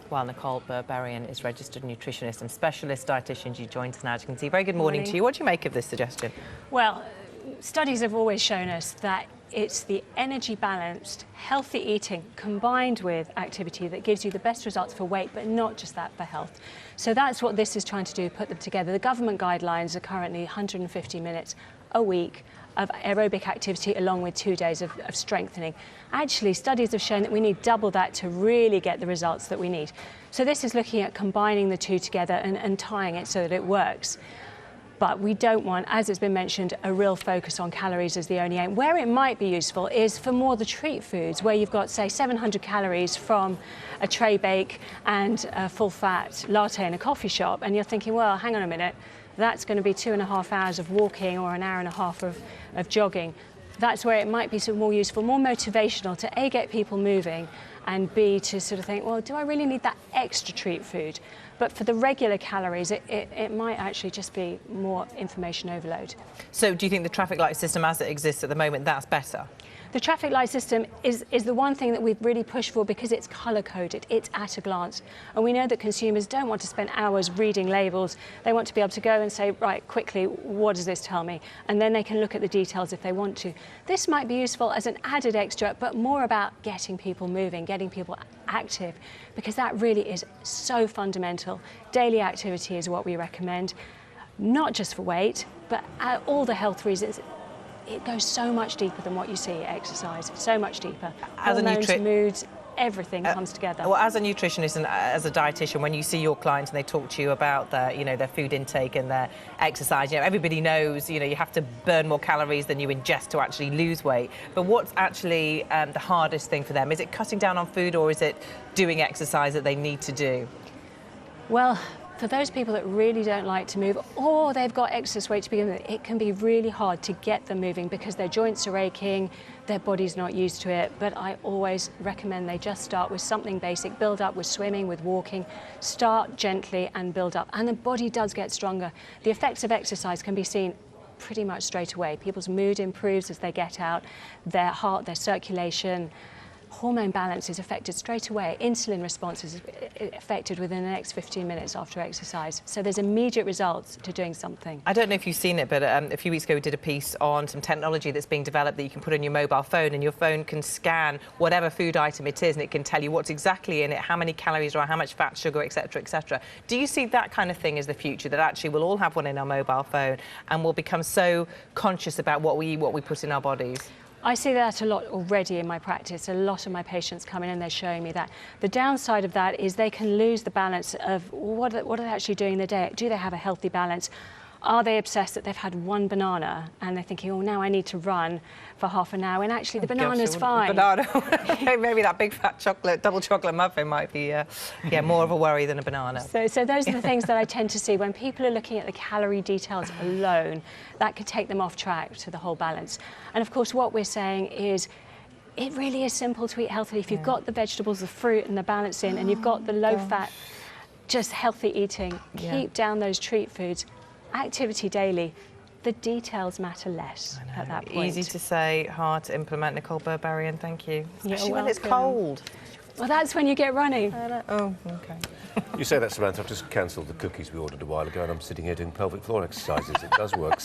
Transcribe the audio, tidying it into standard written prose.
Well, Nicole Berberian is registered nutritionist and specialist dietitian. She joins us now, as you can see. Very good morning to you. What do you make of this suggestion? Well, studies have always shown us that it's the energy-balanced, healthy eating combined with activity that gives you the best results for weight, but not just that for health. So that's what this is trying to do, put them together. The government guidelines are currently 150 minutes a week of aerobic activity along with 2 days of strengthening. Actually, studies have shown that we need double that to really get the results that we need. So this is looking at combining the two together and tying it so that it works. But we don't want, as it's been mentioned, a real focus on calories as the only aim. Where it might be useful is for more the treat foods, where you've got, say, 700 calories from a tray bake and a full-fat latte in a coffee shop, and you're thinking, well, hang on a minute, that's going to be 2.5 hours of walking or an hour and a half of jogging. That's where it might be sort of more useful, more motivational to A, get people moving, and B, to sort of think, well, do I really need that extra treat food? But for the regular calories, it might actually just be more information overload. So do you think the traffic light system as it exists at the moment, that's better? The traffic light system is the one thing that we've really pushed for because it's colour-coded, it's at a glance. And we know that consumers don't want to spend hours reading labels. They want to be able to go and say, right, quickly, what does this tell me? And then they can look at the details if they want to. This might be useful as an added extra, but more about getting people moving, getting people active, because that really is so fundamental. Daily activity is what we recommend, not just for weight, but all the health reasons. It goes so much deeper than what you see at exercise, so much deeper. Hormones, moods, everything comes together. Well, as a nutritionist and as a dietitian, when you see your clients and they talk to you about their food intake and their exercise, everybody knows, you have to burn more calories than you ingest to actually lose weight. But what's actually the hardest thing for them? Is it cutting down on food, or is it doing exercise that they need to do? Well, for those people that really don't like to move, or they've got excess weight to begin with, it can be really hard to get them moving because their joints are aching, their body's not used to it. But I always recommend they just start with something basic, build up with swimming, with walking, start gently and build up. And the body does get stronger. The effects of exercise can be seen pretty much straight away. People's mood improves as they get out, their heart, their circulation, hormone balance is affected straight away. Insulin response is affected within the next 15 minutes after exercise. So there's immediate results to doing something. I don't know if you've seen it, but a few weeks ago we did a piece on some technology that's being developed that you can put on your mobile phone, and your phone can scan whatever food item it is, and it can tell you what's exactly in it, how many calories or how much fat, sugar, etc., etc. Do you see that kind of thing as the future, that actually we'll all have one in our mobile phone and we'll become so conscious about what we eat, what we put in our bodies? I see that a lot already in my practice. A lot of my patients come in and they're showing me that. The downside of that is they can lose the balance of what are they actually doing in the day. Do they have a healthy balance? Are they obsessed that they've had one banana and they're thinking, oh, now I need to run for half an hour, and actually the banana's fine. Banana. Maybe that big fat chocolate, double chocolate muffin might be more of a worry than a banana. So those are the things that I tend to see. When people are looking at the calorie details alone, that could take them off track to the whole balance. And of course, what we're saying is, it really is simple to eat healthily. If you've got the vegetables, the fruit and the balance in, and you've got the low-fat, just healthy eating, keep down those treat foods, activity daily, the details matter less at that point. Easy to say, hard to implement. Nicole Berberian, thank you. Especially when it's cold. Well, that's when you get running. Oh, OK. You say that, Samantha. I've just cancelled the cookies we ordered a while ago, and I'm sitting here doing pelvic floor exercises. It does work.